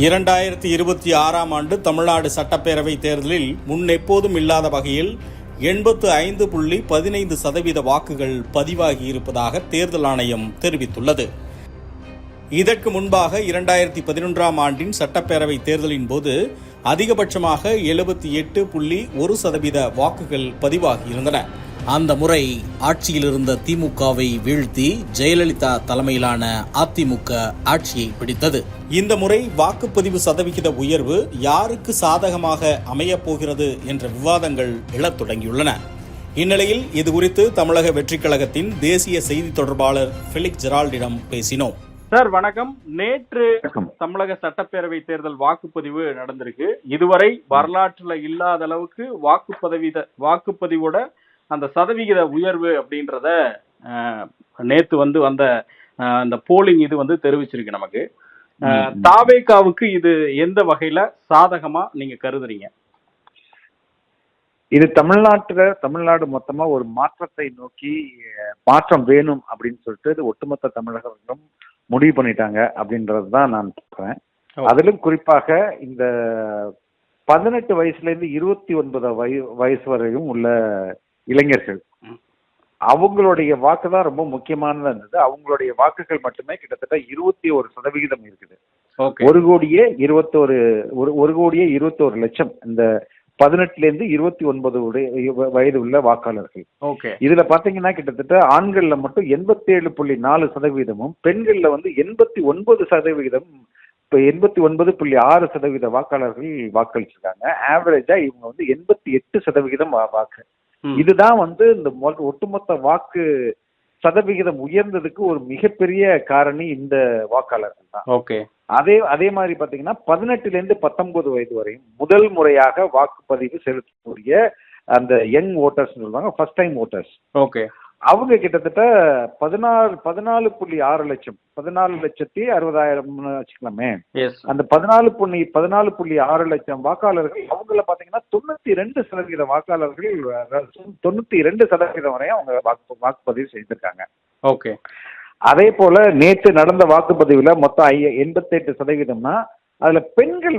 2026ஆம் ஆண்டு தமிழ்நாடு சட்டப்பேரவை தேர்தலில் முன்னெப்போதும் இல்லாத வகையில் 85.15% வாக்குகள் பதிவாகியிருப்பதாக தேர்தல் ஆணையம் தெரிவித்துள்ளது. இதற்கு முன்பாக 2011ஆம் ஆண்டின் சட்டப்பேரவை தேர்தலின் போது அதிகபட்சமாக 78.1% வாக்குகள் பதிவாகியிருந்தன. அந்த முறை ஆட்சியில் இருந்த திமுகவை வீழ்த்தி ஜெயலலிதா தலைமையிலான அதிமுக ஆட்சியை பிடித்தது. இந்த முறை வாக்குப்பதிவு சதவிகித உயர்வு யாருக்கு சாதகமாக அமையப் போகிறது என்ற விவாதங்கள் எழத் தொடங்கியுள்ளன. இந்நிலையில் இதுகுறித்து தமிழக வெற்றிக் கழகத்தின் தேசிய செய்தி தொடர்பாளர் ஃபெலிக்ஸ் ஜெரால்டிடம் பேசினோம். சார் வணக்கம். நேற்று தமிழக சட்டப்பேரவை தேர்தல் வாக்குப்பதிவு நடந்திருக்கு. இதுவரை வரலாற்றுல இல்லாத அளவுக்கு வாக்குப்பதிவோட அந்த சதவிகித உயர்வு அப்படின்றத நேத்து வந்த அந்த போலிங் இது தெரிவிச்சிருக்கு நமக்கு. தாவேகாவுக்கு இது எந்த வகையில சாதகமா நீங்க கருதுறீங்க? இது தமிழ்நாடு மொத்தமா ஒரு மாற்றத்தை நோக்கி மாற்றம் வேணும் அப்படின்னு சொல்லிட்டு இது ஒட்டுமொத்த தமிழகங்களும் முடிவு பண்ணிட்டாங்க அப்படின்றதுதான் நான் பார்க்கிறேன். அதிலும் குறிப்பாக இந்த 18 வயசுல இருந்து 29 வயசு வரையும் உள்ள இளைஞர்கள், அவங்களுடைய வாக்கு தான் ரொம்ப முக்கியமானதா இருந்தது. அவங்களுடைய வாக்குகள் மட்டுமே கிட்டத்தட்ட 21% இருக்குது. 1,21,21 லட்சம் இந்த 18ல இருந்து 29 வயது உள்ள வாக்காளர்கள். இதுல பாத்தீங்கன்னா கிட்டத்தட்ட ஆண்கள்ல மட்டும் 87.4%, பெண்கள்ல 89%, இப்ப 89.6% வாக்காளர்கள் வாக்களிச்சிருக்காங்க. ஆவரேஜா இவங்க 88% வாக்கு. இதுதான் இந்த ஒட்டுமொத்த வாக்கு சதவிகிதம் உயர்ந்ததுக்கு ஒரு மிகப்பெரிய காரணி இந்த வாக்காளர்கள் தான். அதே மாதிரி பாத்தீங்கன்னா 18ல இருந்து 19 வயது வரையும் முதல் முறையாக வாக்குப்பதிவு செலுத்தக்கூடிய அந்த யங் ஓட்டர்ஸ் சொல்லுவாங்க, ஃபர்ஸ்ட் டைம் ஓட்டர்ஸ். அவங்க கிட்டத்தட்ட 14.6 லட்சம், 14,60,000 வச்சுக்கலாமே. அந்த 14.6 லட்சம் வாக்காளர்கள், அவங்கள பாத்தீங்கன்னா 92% வாக்காளர்கள் 92% வரையும் அவங்க வாக்குப்பதிவு செய்திருக்காங்க. அதே போல நேற்று நடந்த வாக்குப்பதிவுல மொத்தம் 88%. அதுல பெண்கள்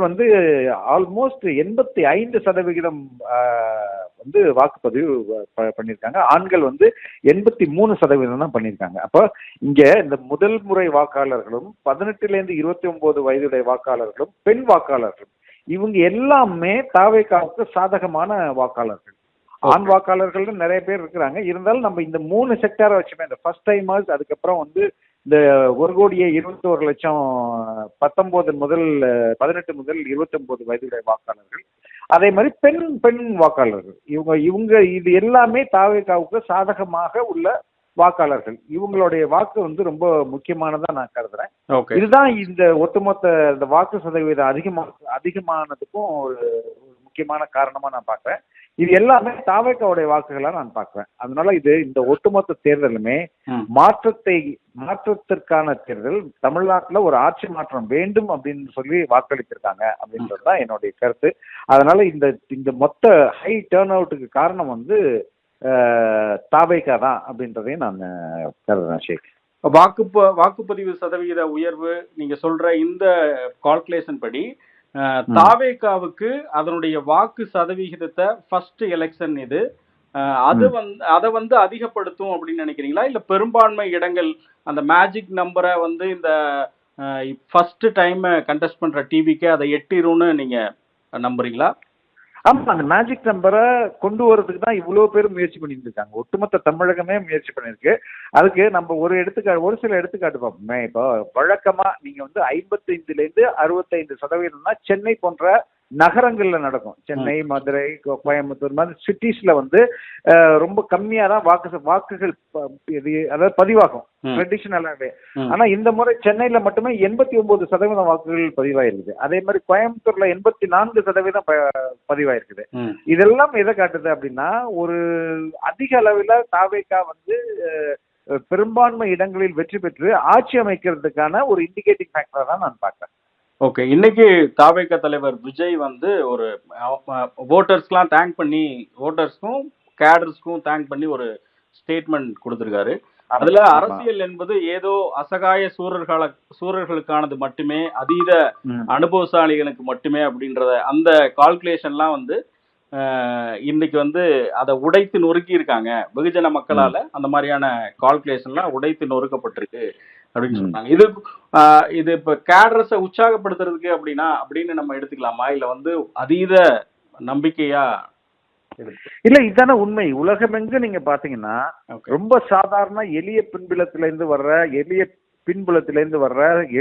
ஆல்மோஸ்ட் 85% வாக்குப்பதிவு பண்ணிருக்காங்க. ஆண்கள் 83% தான் பண்ணிருக்காங்க. அப்ப இங்க இந்த முதல் முறை வாக்காளர்களும் 18ல இருந்து 29 வயதுடைய வாக்காளர்களும் பெண் வாக்காளர்களும் இவங்க எல்லாமே தாவேகாவுக்கு சாதகமான வாக்காளர்கள். ஆண் வாக்காளர்கள் நிறைய பேர் இருக்கிறாங்க. இருந்தாலும் நம்ம இந்த 3 செக்டாரை வச்சுமே, இந்த ஃபர்ஸ்ட் டைமர்ஸ், அதுக்கப்புறம் இந்த 1,21,00,000 18 முதல் 29 வயதுடைய வாக்காளர்கள், அதே மாதிரி பெண் வாக்காளர்கள், இவங்க இது எல்லாமே தாவேகாவுக்கு சாதகமாக உள்ள வாக்காளர்கள். இவங்களுடைய வாக்கு ரொம்ப முக்கியமானதா நான் கருதுறேன். இதுதான் இந்த ஒட்டுமொத்த இந்த வாக்கு சதவீதம் அதிகமானதுக்கும் ஒரு முக்கியமான காரணமா நான் பாக்குறேன். இது எல்லாமே தாவேகாவுடைய வாக்குகளா நான் பாக்குறேன். அதனால இந்த ஒட்டுமொத்த தேர்தலுமே மாற்றத்திற்கான தேர்தல். தமிழ்நாட்டுல ஒரு ஆட்சி மாற்றம் வேண்டும் அப்படின்னு சொல்லி வாக்களித்திருக்காங்க அப்படின்றதுதான் என்னுடைய கருத்து. அதனால இந்த மொத்த ஹை டர்ன் அவுட்டுக்கு காரணம் தாவேகா தான் அப்படின்றதையும் நான் கருதுறேன். ஷேக், வாக்குப்பதிவு சதவிகித உயர்வு நீங்க சொல்ற இந்த கால்குலேஷன் படி தாவேகாவுக்கு அதனுடைய வாக்கு சதவிகிதத்தை ஃபர்ஸ்ட் எலெக்ஷன் இது அதை அதிகப்படுத்தும் அப்படின்னு நினைக்கிறீங்களா? இல்ல பெரும்பான்மை இடங்கள் அந்த மேஜிக் நம்பரை இந்த ஃபர்ஸ்ட் டைம் கண்டெஸ்ட் பண்ற டிவிக்கு அதை எட்டிரும்னு நீங்க நம்புறீங்களா? ஆமா, அந்த மேஜிக் நம்பரை கொண்டு வரதுக்கு தான் இவ்வளவு பேரும் முயற்சி பண்ணிட்டு இருக்காங்க. ஒட்டுமொத்த தமிழகமே முயற்சி பண்ணிருக்கு. அதுக்கு நம்ம ஒரு சில எடுத்துக்காட்டு பார்ப்போமே. இப்போ வழக்கமா நீங்க 55ல இருந்து 65% சென்னை போன்ற நகரங்கள்ல நடக்கும். சென்னை, மதுரை, கோயம்புத்தூர் மாதிரி சிட்டிஸ்ல ரொம்ப கம்மியா தான் வாக்குகள் அதாவது பதிவாகும் ட்ரெடிஷனலாவே. ஆனா இந்த முறை சென்னையில மட்டுமே 89% வாக்குகள் பதிவாயிருக்குது. அதே மாதிரி கோயம்புத்தூர்ல 84% பதிவாயிருக்குது. இதெல்லாம் எதை காட்டுது அப்படின்னா, ஒரு அதிக அளவில் தாவேகா பெரும்பான்மை இடங்களில் வெற்றி பெற்று ஆட்சி அமைக்கிறதுக்கான ஒரு இண்டிகேட்டிங் ஃபேக்டரா தான் நான் பார்க்கிறேன். இன்னைக்கு தாவேகா தலைவர் விஜய் ஒரு ஓட்டர்ஸ்க்குலாம் தேங்க் பண்ணி, ஓட்டர்ஸ்க்கும் கேடர்ஸ்க்கும் தேங்க் பண்ணி ஒரு ஸ்டேட்மெண்ட் கொடுத்துருக்காரு. ஆமா அதுல ஆமா. அரசியல் என்பது ஏதோ அசகாய சூரர்களுக்கானது மட்டுமே, அதீத ம். அனுபவசாலிகளுக்கு மட்டுமே அப்படின்றத அந்த கால்குலேஷன்லாம் வந்து இன்னைக்கு வந்து அதை உடைத்து நொறுக்கி இருக்காங்க. வெகுஜன ம். மக்களால அந்த மாதிரியான கால்குலேஷன்லாம் உடைத்து நொறுக்கப்பட்டிருக்கு அப்படின்னு ம். சொன்னாங்க. இது இப்ப கேடரஸை உற்சாகப்படுத்துறதுக்கு அப்படின்னு நம்ம எடுத்துக்கலாமா, இல்ல வந்து அதீத நம்பிக்கையா எடுத்து? இல்ல இதுதானே உண்மை. உலகமெங்கு நீங்க பாத்தீங்கன்னா ஓகே. ரொம்ப சாதாரண எளிய பின்புலத்திலிருந்து வர்ற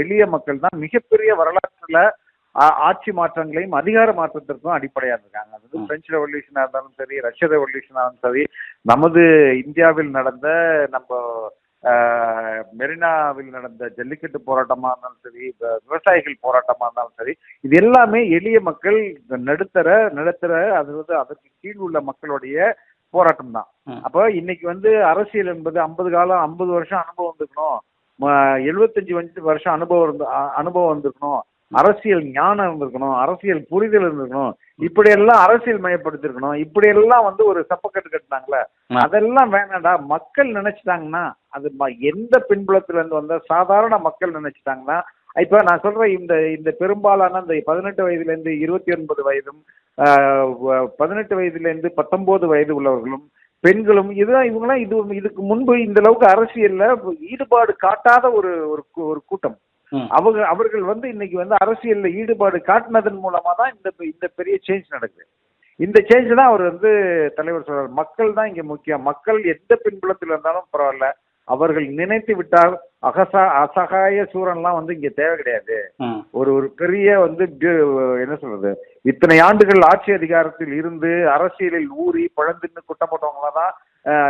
எளிய மக்கள் தான் மிகப்பெரிய வரலாற்றுல ஆட்சி மாற்றங்களையும் அதிகார மாற்றத்திற்கும் அடிப்படையா இருக்காங்க. அது ம். பிரெஞ்சு ரெவல்யூஷனா இருந்தாலும் சரி, ரஷ்ய ரெவல்யூஷனா இருந்தாலும் சரி, நமது இந்தியாவில் நடந்த நம்ம மெரினாவில் நடந்த ஜல்லிக்கட்டு போராட்டமா இருந்தாலும் சரி, விவசாயிகள் போராட்டமா இருந்தாலும் சரி, இது எல்லாமே எளிய மக்கள், நடுத்தர அது வந்து அதற்கு கீழ் உள்ள மக்களுடைய போராட்டம் தான். ம். அப்ப இன்னைக்கு வந்து அரசியல் என்பது 50 வருஷம் அனுபவம் இருந்திருக்கணும், 75 வருஷம் அனுபவம் இருந்திருக்கணும், அரசியல் ஞானம் இருந்திருக்கணும், அரசியல் புரிதல் இருந்திருக்கணும், இப்படி எல்லாம் அரசியல் மயப்படுத்திருக்கணும், இப்படி எல்லாம் வந்து ஒரு சப்பக்கட்டு கட்டினாங்களே, அதெல்லாம் வேணாண்டா. மக்கள் நினைச்சிட்டாங்கன்னா, அது எந்த பின்புலத்துல இருந்து வந்த சாதாரண மக்கள் நினைச்சிட்டாங்கன்னா, இப்ப நான் சொல்றேன், இந்த பெரும்பாலான இந்த 18 வயதுல இருந்து 29 வயதும் 18 வயதுல இருந்து 19 வயது உள்ளவர்களும் பெண்களும் இவங்கெல்லாம் இதுக்கு முன்பு இந்த அளவுக்கு அரசியல்ல ஈடுபாடு காட்டாத ஒரு கூட்டம். அவர்கள் வந்து இன்னைக்கு வந்து அரசியல்ல ஈடுபாடு காட்டினதன் மூலமா தான் இந்த பெரிய சேஞ்ச் நடக்குது. இந்த சேஞ்ச் தான் அவர் வந்து தலைவர் சொல்றாரு, மக்கள் தான் இங்க முக்கியம். மக்கள் எந்த பின்புலத்தில் இருந்தாலும் பரவாயில்ல, அவர்கள் நினைத்து விட்டால் அசகாய சூரன்லாம் வந்து இங்க தேவை கிடையாது. ஒரு பெரிய வந்து என்ன சொல்றது, இத்தனை ஆண்டுகள் ஆட்சி அதிகாரத்தில் இருந்து அரசியலில் ஊறி பழந்தின்னு குட்டம் போட்டவங்களா தான்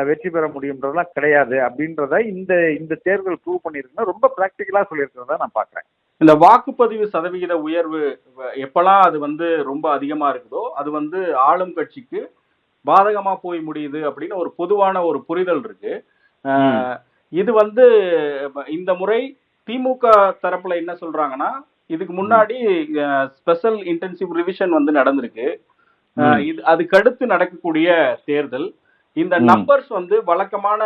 வெற்றி பெற முடியும்ன்றதெல்லாம் கிடையாது அப்படின்றத இந்த தேர்தல் ப்ரூவ் பண்ணிருக்குன்னா ரொம்ப பிராக்டிக்கலா சொல்லியிருக்கிறதா நான் பாக்குறேன். இந்த வாக்குப்பதிவு சதவிகித உயர்வு எப்பெல்லாம் அது வந்து ரொம்ப அதிகமா இருக்குதோ அது வந்து ஆளும் கட்சிக்கு பாதகமா போய் முடியுது அப்படின்னு ஒரு பொதுவான ஒரு புரிதல் இருக்கு. இது வந்து இந்த முறை திமுக தரப்புல என்ன சொல்றாங்கன்னா, இதுக்கு முன்னாடி ஸ்பெஷல் இன்டென்சிவ் ரிவிஷன் வந்து நடந்திருக்கு. அதுக்கு அடுத்து நடக்கக்கூடிய தேர்தல் இந்த நம்பர்ஸ் வந்து வழக்கமான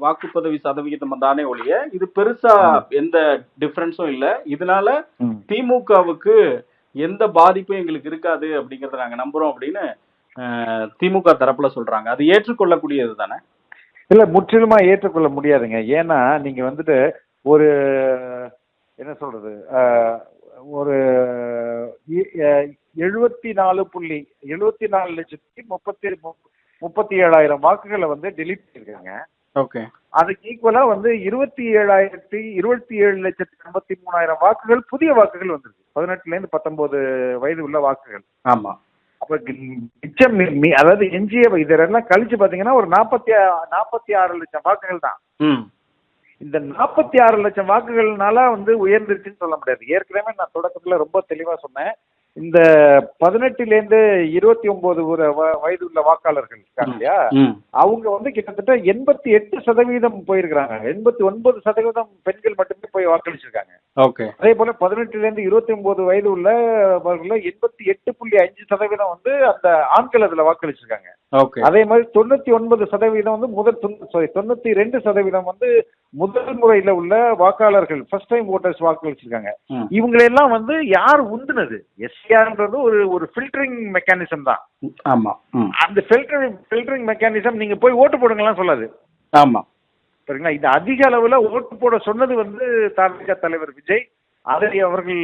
வாக்குப்பதிவு சதவிகிதம் தானே ஒழிய இது பெருசா எந்த டிஃபரன்ஸும் இல்ல. இதனால திமுகவுக்கு எந்த பாதிப்பும் எங்களுக்கு இருக்காது அப்படிங்கறத நாங்க நம்புறோம் அப்படின்னு திமுக தரப்புல சொல்றாங்க. அது ஏற்றுக்கொள்ளக்கூடியது தானே? இல்ல, முற்றிலுமா ஏற்றுக்கொள்ள முடியாதுங்க. ஏன்னா நீங்க வந்துட்டு ஒரு என்ன சொல்றது, ஒரு 74,37,000 வாக்குகளை வந்து டெலிட் பண்ணிருக்காங்க. ஓகே. அதுக்கு ஈக்குவலா வந்து 27,83,000 வாக்குகள் புதிய வாக்குகள் வந்திருக்கு. 18ல இருந்து 19 வயது உள்ள வாக்குகள். ஆமா. அப்ப மிச்சம் அதாவது எஞ்சிய இதெல்லாம் கழிச்சு பாத்தீங்கன்னா ஒரு 46 லட்சம் வாக்குகள் தான். இந்த 46 லட்சம் வாக்குகள்னால வந்து உயர்ந்துருச்சுன்னு சொல்ல முடியாது. ஏற்கனவே நான் தொடக்கத்துல ரொம்ப தெளிவா சொன்னேன், இந்த 18ல இருந்து 29 வயது உள்ள வாக்காளர்கள் இருக்காங்க இல்லையா, அவங்க வந்து கிட்டத்தட்ட 88% போயிருக்கிறாங்க. 89% பெண்கள் மட்டுமே போய் வாக்களிச்சிருக்காங்க. அதே போல 18ல இருந்து 29 வயது உள்ளவர்கள் 88.5% வந்து அந்த ஆண்கள் அதுல வாக்களிச்சிருக்காங்க. அதே மாதிரி 99% வந்து 92% வந்து முதல் முறையில உள்ள வாக்காளர்கள், ஃபர்ஸ்ட் டைம் ஓட்டர்ஸ் வாக்களிச்சிருக்காங்க. இவங்களெல்லாம் வந்து யார் உந்துனது? எஸ்ஆர்ன்றது ஒரு ஃபில்டரிங் மெக்கானிசம் தான். ஆமா. அந்த ஃபில்டரிங் மெக்கானிசம் நீங்க போய் ஓட்டு போடுங்கலாம் சொல்லாது. ஆமா, சரிங்களா? இது அதிக அளவுல ஓட்டு போட சொன்னது வந்து தாவேகா தலைவர் விஜய். அதை அவர்கள்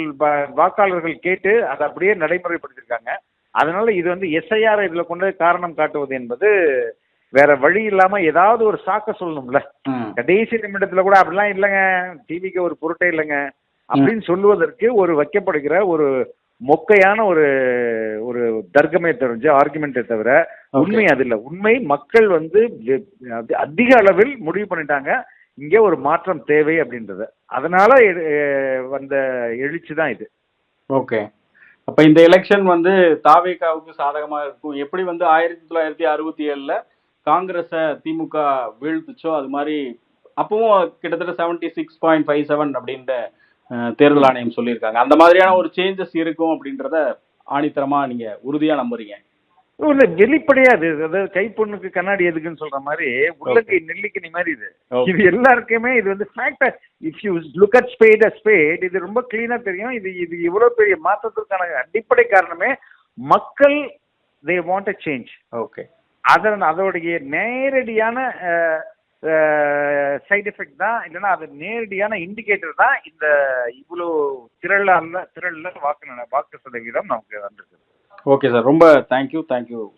வாக்காளர்கள் கேட்டு அதை அப்படியே நடைமுறைப்படுத்திருக்காங்க. அதனால இது வந்து எஸ்ஐஆர் இதுல கொண்டு காரணம் காட்டுவது என்பது வேற வழி இல்லாம ஏதாவது ஒரு சாக்க சொல்லணும்ல. கடைசி நிமிடத்துல கூட அப்படிலாம் இல்லைங்க, டிவிக்கு ஒரு பொருட்டே இல்லைங்க அப்படின்னு சொல்லுவதற்கு ஒரு வைக்கப்படுகிற ஒரு மொக்கையான ஒரு தர்க்கமே தெரிஞ்ச ஆர்குமெண்ட்டை தவிர உண்மை அது இல்லை. உண்மை மக்கள் வந்து அதிக அளவில் முடிவு பண்ணிட்டாங்க இங்கே ஒரு மாற்றம் தேவை அப்படின்றது. அதனால வந்த எழுச்சி தான் இது. ஓகே. அப்ப இந்த எலெக்ஷன் வந்து தாவேகாவுக்கு சாதகமா இருக்கும். எப்படி வந்து 1967ல காங்கிரஸ திமுக வீழ்த்துச்சோ அது மாதிரி அப்பவும் கிட்டத்தட்ட 76.57 அப்படின்ற தேர்தல் ஆணையம் சொல்லியிருக்காங்க. அந்த மாதிரியான ஒரு சேஞ்சஸ் இருக்கும் அப்படின்றத ஆணித்தரமா நீங்க உறுதியா நம்புறீங்க? இல்ல வெளிப்படையா அது, அதாவது கைப்பொண்ணுக்கு கண்ணாடி எதுக்குன்னு சொல்ற மாதிரி உள்ளங்கை நெல்லிக்கனி மாதிரி இது. இது எல்லாருக்குமே இது வந்து factor. If you look at spade a spade, இது ரொம்ப கிளீனா தெரியும். இது இவ்வளவு பெரிய மாற்றத்திற்கான அடிப்படை காரணமே மக்கள் they want a change. Okay. அதோடைய நேரடியான சைடு எஃபெக்ட் தான், இல்லைன்னா அது நேரடியான இண்டிகேட்டர் தான் இந்த இவ்வளோ திரள்ல வாக்கு சதவீதம் நமக்கு வந்திருக்கு. ஓகே சார், ரொம்ப தேங்க்யூ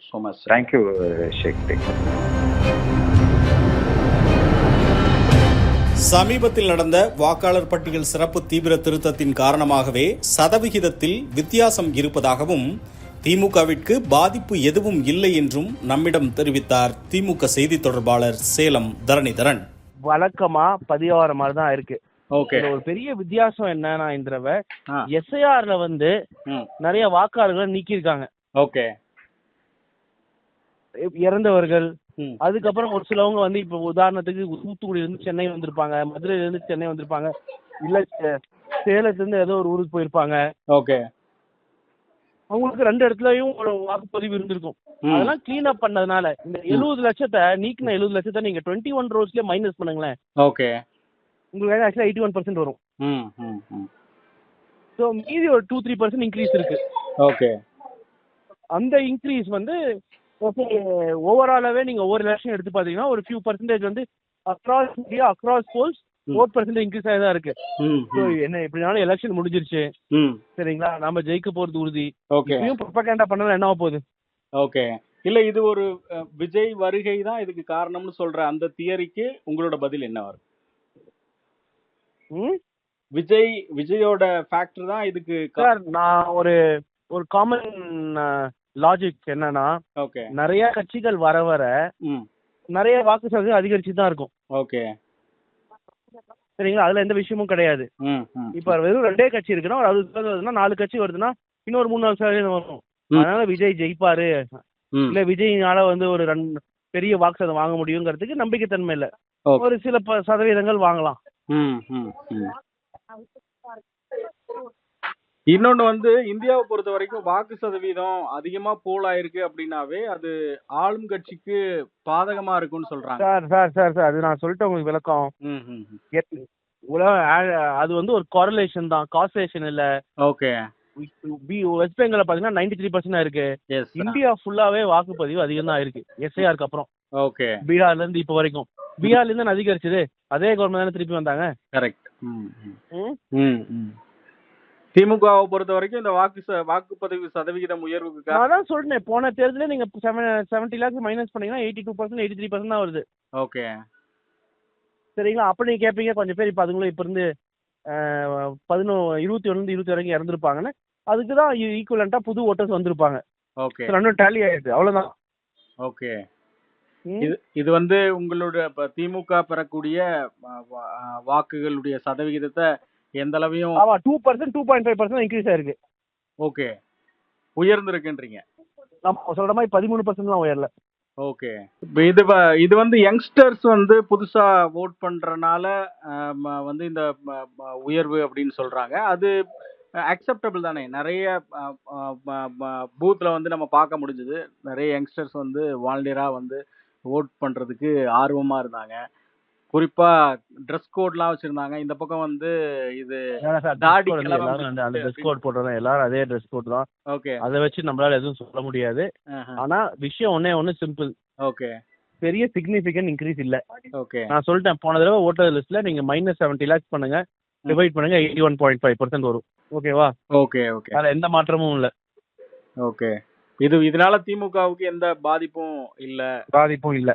ஸோ மச். தேங்க்யூ ஷேக். சமீபத்தில் நடந்த வாக்காளர் பட்டியல் சிறப்பு தீவிர திருத்தத்தின் காரணமாகவே சதவிகிதத்தில் வித்தியாசம் இருப்பதாகவும் திமுகவிற்கு பாதிப்பு எதுவும் இல்லை என்றும் நம்மிடம் தெரிவித்தார் திமுக செய்தி தொடர்பாளர் சேலம் தரணிதரன். வழக்கமா பதிவார மாதிரி தான் இருக்கு. ஓகே. ஒரு பெரிய வித்தியாசம் என்னன்னா இந்த தடவை எஸ்ஐஆர்ல வந்து நிறைய வாக்காளர்களை நீக்கியிருக்காங்க. ஓகே. இறந்தவர்கள், அதுக்கப்புறம் ஒரு சிலவங்க வந்து இப்ப உதாரணத்துக்கு தூத்துக்குடியில இருந்து சென்னை வந்திருப்பாங்க, மதுரையில இருந்து சென்னை வந்திருப்பாங்க, இல்ல சேலத்துல இருந்து ஏதோ ஒரு ஊருக்கு போயிருப்பாங்க. ஓகே. அவங்களுக்கு 2 இடத்துலயும் ஒரு வாக்குப்பதிவு இருந்திருக்கும். அதெல்லாம் கிளீன் அப் பண்ணதுனால இந்த 70 லட்சத்தை நீக்கின 70 லட்சத்தை நீங்க 21 ரோஸ்லயே மைனஸ் பண்ணுங்களேன். ஓகே. உங்களுக்கு ஆக்சுவலா 81% வரும். ஸோ மீதி ஒரு 2-3% இன்க்ரீஸ் இருக்கு. ஓகே. அந்த இன்க்ரீஸ் வந்து ஓவராலாவே நீங்க ஒவ்வொரு எலெக்ஷன் எடுத்து பாத்தீங்கன்னா ஒரு ஃபியூ பர்சன்டேஜ் வந்து across India across polls vote percentage increase ஆகி தான் இருக்கு. என்ன எப்படினாலும் எலெக்ஷன் முடிஞ்சிருச்சு, சரிங்களா, நம்ம ஜெயிக்க போறது உறுதி. ப்ரொபகண்டா பண்ணா என்ன போகுது? ஓகே. இல்ல இது ஒரு விஜய் வருகை தான் இதுக்கு காரணம்னு சொல்ற அந்த தியரிக்கு உங்களோட பதில் என்ன வரும்? விஜயோட ஃபேக்டர் தான் இதுக்கு. சார் நான் ஒரு காமன் லாஜிக் என்னன்னா, நிறைய கட்சிகள் வர வர நிறைய வாக்கு சதவீதம் அதிகரிச்சு தான் இருக்கும். ஓகே. சரிங்களா, அதுல எந்த விஷயமும் கிடையாது. இப்ப வெறும் 2 கட்சி இருக்குன்னா ஒரு 60% 4 கட்சி வருதுன்னா இன்னொரு 3-4% வரும். அதனால விஜய் ஜெயிப்பாரு, இல்ல விஜய்னால வந்து ஒரு பெரிய வாக்கு சதவீதம் வாங்க முடியுங்கிறதுக்கு நம்பிக்கைத்தன்மை இல்ல. ஒரு சில சதவீதங்கள் வாங்கலாம். இன்னொன்னு வந்து இந்தியாவை பொறுத்த வரைக்கும் வாக்கு சதவீதம் அதிகமா போல் ஆயிருக்கு அப்படின்னாவே அது ஆளும் கட்சிக்கு பாதகமா இருக்கும்னு சொல்றாங்க. சார் அது நான் சொல்லிட்டு உங்களுக்கு விளக்கம். அது வந்து ஒரு காரலேஷன் தான், காசலேஷன் இல்ல. ஓகே. வெஸ்ட் பெங்கால பாத்தீங்கன்னா 93% இருக்கு. இந்தியா ஃபுல்லாவே வாக்குப்பதிவு அதிகம் தான் இருக்கு எஸ்ஐஆருக்கு அப்புறம். ஓகே. பீகார்ல இருந்து இப்ப வரைக்கும் பீகார்ல இருந்து அதிகரிச்சது அதே கவர்மெண்ட் தானே திருப்பி வந்தாங்க. கரெக்ட். திமுகவை பொறுத்த வரைக்கும் இந்த வாக்குப்பதிவு சதவிகிதம் உயர்வுக்கு அதான் சொல்றேன், போன தேர்தலே நீங்க 70 lakhs மைனஸ் பண்ணீங்கன்னா 82% 83% தான் வருது. ஓகே. சரிங்களா, அப்ப நீங்க கேட்பீங்க கொஞ்சம் பேர் இப்ப அதுங்களும் இப்ப இருந்து 21 வரைக்கும் இறந்துருப்பாங்கன்னு. அதுக்குதான் ஈக்குவலண்டா புது ஓட்டர்ஸ் வந்திருப்பாங்க. ஓகே. ரெண்டும் டேலி ஆயிடுது, அவ்வளவுதான். ஓகே. இது வந்து உங்களோட திமுக பெறக்கூடிய வாக்குகளுடைய சதவிகிதத்தை எந்த அளவையும் 2%, 2.5% இன்க்ரீஸ் ஆயிருக்கு. ஓகே. உயர்ந்திருக்குன்றீங்க. நம்ம சொல்ற மாதிரி 13% தான் உயரல. ஓகே. இது வந்து யங்ஸ்டர்ஸ் வந்து புதுசா ஓட் பண்றனால வந்து இந்த உயர்வு அப்படின்னு சொல்றாங்க. அது அக்செப்டபிள் தானே? நிறைய பூத்ல வந்து நம்ம பார்க்க முடிஞ்சது, நிறைய யங்ஸ்டர்ஸ் வந்து வாலண்டியரா வந்து ஓட் பண்றதுக்கு ஆர்வமா இருந்தாங்க. குறிப்பா ட்ரெஸ் கோட்லாம் வச்சிருந்தாங்க. இந்த பக்கம் வந்து இது தாடி ட்ரெஸ் கோட் போடுறோம், எல்லாரும் அதே ட்ரெஸ் கோட் தான். ஓகே. அதை வச்சு நம்மளால எதுவும் சொல்ல முடியாது. ஆனா விஷயம் ஒண்ணு சிம்பிள். ஓகே. பெரிய சிக்னிபிகன்ட் இன்க்ரீஸ் இல்ல. ஓகே. நான் சொல்லிட்டேன், போன தடவை ஓட்டர் லிஸ்ட்ல நீங்க -70 lakhs பண்ணுங்க, டிவைட் பண்ணுங்க, 81.5% வரும். ஓகேவா? ஓகே. ஓகே. அதுல எந்த மாற்றமும் இல்ல. ஓகே. இதனால திமுகவுக்கு எந்த பாதிப்பும் இல்ல.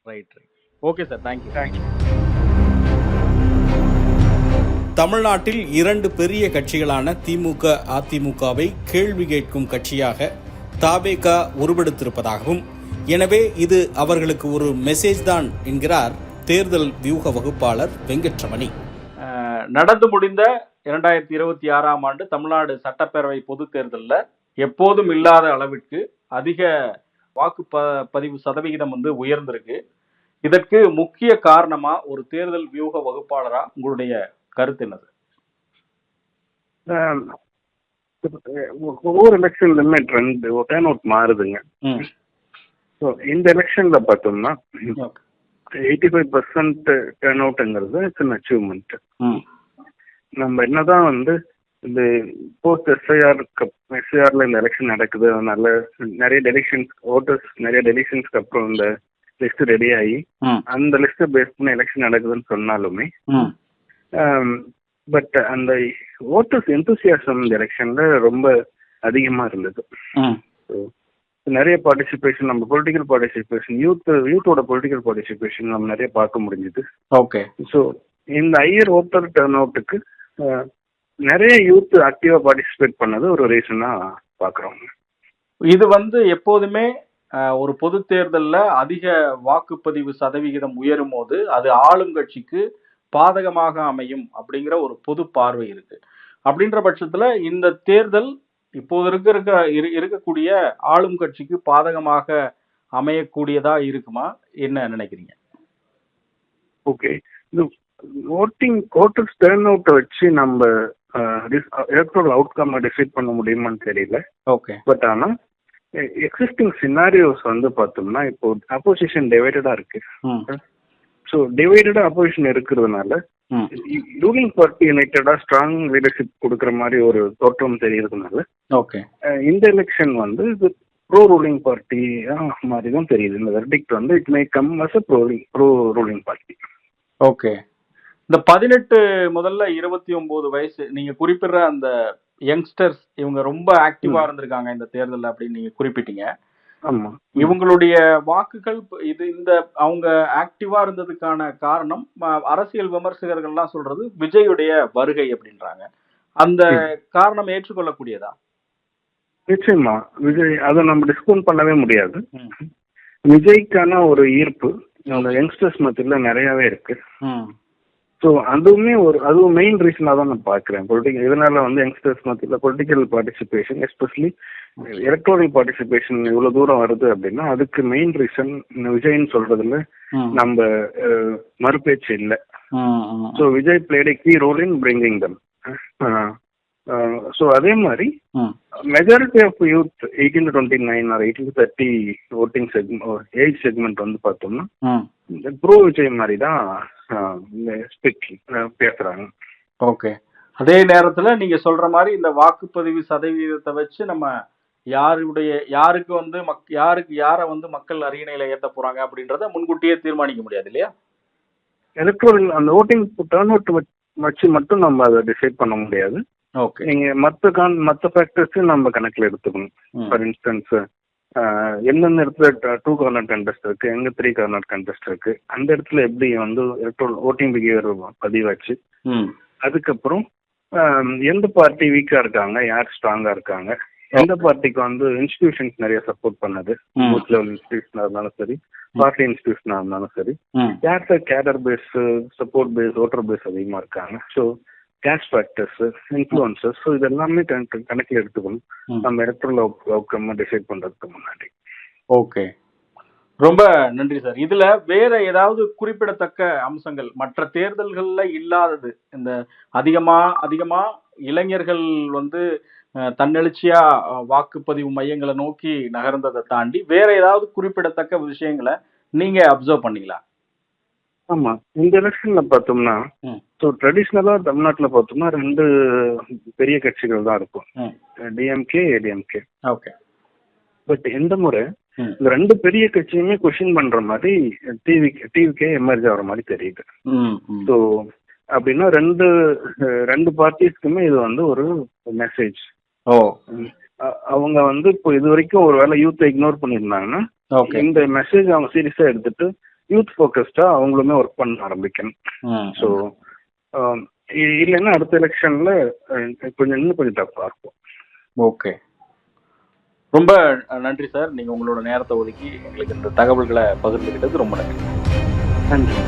ரைட். Okay sir, thank you. தமிழ்நாட்டில் 2 பெரிய கட்சிகளான திமுக, அதிமுகவை கேள்வி கேட்கும் கட்சியாக தவேக உருவெடுத்திருப்பதாகவும், எனவே இது அவர்களுக்கு ஒரு மெசேஜ் தான் என்கிறார் தேர்தல் வியூக வகுப்பாளர் வெங்கட்ரமணி. நடந்து முடிந்த 2026ஆம் ஆண்டு தமிழ்நாடு சட்டப்பேரவை பொது தேர்தலில் எப்போதும் இல்லாத அளவிற்கு அதிக வாக்குப்பதிவு சதவிகிதம் வந்து உயர்ந்திருக்கு. இதற்கு முக்கிய காரணமா ஒரு தேர்தல் வியூக வகுப்பாளரா உங்களுடைய கருத்து என்னது? ஒவ்வொரு எலெக்ஷன்லுமே ட்ரெண்ட் டேர்ன் அவுட் மாறுதுங்க. ஸோ இந்த எலெக்ஷன்ல பார்த்தோம்னா 85% டேர்ன் அவுட்ங்கிறது இட்ஸ் அன் அச்சீவ்மெண்ட். நம்ம என்னதான் வந்து இந்த போஸ்ட் எஸ்ஐஆர்ல இந்த எலெக்ஷன் நடக்குது, அதனால நிறைய டெலிஷன்ஸ் ஓட்டர்ஸ் நிறைய டெலிஷன்ஸ்க்கு அப்புறம் இந்த லிஸ்ட் ரெடி ஆகி அந்த லிஸ்ட்டை பேஸ் பண்ணி எலெக்ஷன் நடக்குதுன்னு சொன்னாலுமே பட் அந்த ஓட்டர்ஸ் எந்தூசியாசம் இந்த எலெக்ஷன்ல ரொம்ப அதிகமா இருந்தது. நிறைய பார்ட்டிசிபேஷன், நம்ம பொலிட்டிக்கல் பார்ட்டிசிபேஷன், யூத்தோட பொலிட்டிக்கல் பார்ட்டிசிபேஷன் நம்ம நிறைய பார்க்க முடிஞ்சது. ஓகே. ஸோ இந்த ஹையர் ஓட்டர் டர்ன் அவுட்டுக்கு நிறைய யூத் ஆக்டிவா பார்ட்டிசிபேட் பண்ணது ஒரு ரீசனா பாக்குறோம். இது வந்து எப்போதுமே ஒரு பொது தேர்தலில் அதிக வாக்குப்பதிவு சதவிகிதம் உயரும் போது அது ஆளும் கட்சிக்கு பாதகமாக அமையும் அப்படிங்கிற ஒரு பொது பார்வை இருக்கு. அப்படின்ற பட்சத்துல இந்த தேர்தல் இப்போது இருக்கக்கூடிய ஆளும் கட்சிக்கு பாதகமாக அமையக்கூடியதா இருக்குமா, என்ன நினைக்கிறீங்க? ஓகே, இது ஓட்டர்ஸ் டர்ன் அவுட்டை வச்சு நம்ம எலக்ட்ரல் அவுட்கம் டிசைட் பண்ண முடியுமான்னு தெரியல. ஓகே. பட் ஆனா எக்ஸிஸ்டிங் சினாரியோஸ் வந்து பார்த்தோம்னா இப்போ அப்போசிஷன் டிவைடடா இருக்கு. ஸோ டிவைடடா அப்போசிஷன் இருக்கிறதுனால ரூலிங் பார்ட்டி யுனைடடா ஸ்ட்ராங் லீடர்ஷிப் கொடுக்குற மாதிரி ஒரு தோற்றம் தெரியறதுனால ஓகே இந்த எலெக்ஷன் வந்து இது ப்ரோ ரூலிங் பார்ட்டி மாதிரி தான் தெரியுது. இந்த வெர்டிக்ட் வந்து it may come as bro ruling party. Okay. இந்த 18 முதல்ல 29 வயசு நீங்க குறிப்பிடுற அந்த யங்ஸ்டர்ஸ் இவங்க ரொம்ப ஆக்டிவா இருந்திருக்காங்க இந்த தேர்தலில் அப்படின்னு நீங்க குறிப்பிட்டீங்க. ஆமா, இவங்களுடைய வாக்குகள் இந்த அவங்க ஆக்டிவா இருந்ததுக்கான காரணம் அரசியல் விமர்சகர்கள்லாம் சொல்றது விஜயுடைய வருகை அப்படின்றாங்க. அந்த காரணம் ஏற்றுக்கொள்ளக்கூடியதா? நிச்சயமா விஜய், அதை நம்ம டிஸ்கவுண்ட் பண்ணவே முடியாது. விஜய்க்கான ஒரு ஈர்ப்பு அந்த யங்ஸ்டர்ஸ் மத்தியில நிறையவே இருக்கு. ஸோ அதுவும் மெயின் ரீசனாக தான் நான் பார்க்குறேன். இதனால வந்து யங்ஸ்டர்ஸ் மத்தியில் political participation, especially electronic participation இவ்வளோ தூரம் வருது அப்படின்னா அதுக்கு மெயின் ரீசன் விஜய்ன்னு சொல்றதுல நம்ம மறுபேச்சு இல்லை. So Vijay played a key role in bringing them. So அதே மாதிரி majority of youth 18 to 29 or 18 to 30 voting age segment வந்து பார்த்தோம்னா ப்ரோ விஜய் மாதிரி தான் பேசுறாங்க. ஓகே. அதே நேரத்துல நீங்க சொல்ற மாதிரி இந்த வாக்குப்பதிவு சதவீதத்தை வச்சு நம்ம யாருக்கு வந்து யாரை வந்து மக்கள் அரியணையில ஏத்த போறாங்க அப்படின்றத முன்கூட்டியே தீர்மானிக்க முடியாது இல்லையா? எலக்ட்ரல் அந்த ஓட்டிங் டர்ன் அவுட் வச்சு மட்டும் நம்ம அதை டிசைட் பண்ண முடியாது. ஓகே. நீங்க மற்ற ஃபேக்டர்ஸும் நம்ம கணக்கில் எடுத்துக்கணும். ஃபார் இன்ஸ்டன்ஸ் எந்தெந்த இடத்துல 2 கார்னர் கண்டெஸ்ட் இருக்கு, எங்க 3 கார்னர் கண்டெஸ்ட் இருக்கு, அந்த இடத்துல எப்படி வந்து எலக்ட்ரல் ஓட்டிங் பிஹேவியர் பதிவாச்சு, அதுக்கப்புறம் எந்த பார்ட்டி வீக்கா இருக்காங்க, யார் ஸ்ட்ராங்கா இருக்காங்க, எந்த பார்ட்டிக்கு வந்து இன்ஸ்டிடியூஷன்ஸ் நிறைய சப்போர்ட் பண்ணது, பூத் லெவல் இன்ஸ்டிடியூஷனா இருந்தாலும் சரி, பார்ட்டி இன்ஸ்டிடியூஷனா இருந்தாலும் சரி, யார்கிட்ட cadre base, support base, voter base அதிகமா இருக்காங்க. So cash factors, influences, so இதெல்லாமே கணக்கில் எடுத்துக்கணும் நம்ம எலக்ட்ரல் அவுட்கம் டிசைட் பண்றதுக்கு முன்னாடி. ஓகே, ரொம்ப நன்றி சார். இதுல வேற ஏதாவது குறிப்பிடத்தக்க அம்சங்கள் மற்ற தேர்தல்கள்ல இல்லாதது, இந்த அதிகமா இளைஞர்கள் வந்து தன்னெழுச்சியா வாக்குப்பதிவு மையங்களை நோக்கி நகர்ந்ததை தாண்டி வேற ஏதாவது குறிப்பிடத்தக்க விஷயங்களை நீங்க அப்சர்வ் பண்ணீங்களா? ஆமா, இந்த எலெக்ஷன்ல பார்த்தோம்னா ஸோ ட்ரெடிஷ்னலா தமிழ்நாட்டில் பார்த்தோம்னா 2 பெரிய கட்சிகள் தான் இருக்கும், டிஎம்கே, ஏடிஎம்கே. ஓகே. பட் இந்த முறை இந்த 2 பெரிய கட்சியுமே கொஸ்டின் பண்ற மாதிரி டிவிகே எமர்ஜ் ஆகிற மாதிரி தெரியுது. ஸோ அப்படின்னா ரெண்டு பார்ட்டிஸ்க்குமே இது வந்து ஒரு மெசேஜ். அவங்க வந்து இப்போ இது வரைக்கும் ஒரு வேளை யூத்தை இக்னோர் பண்ணியிருந்தாங்கன்னா இந்த மெசேஜ் அவங்க சீரியஸா எடுத்துட்டு யூத் ஃபோக்கஸ்டா அவங்களுமே ஒர்க் பண்ண ஆரம்பிக்கணும். ஸோ இல்லைன்னா அடுத்த எலெக்ஷன்ல இன்னும் கொஞ்சம் டஃப்பா இருக்கும். ஓகே, ரொம்ப நன்றி சார். நீங்க உங்களோட நேரத்தை ஒதுக்கி எங்களுக்கு இந்த தகவல்களை பகிர்ந்துக்கிட்டது ரொம்ப நன்றி. நன்றி.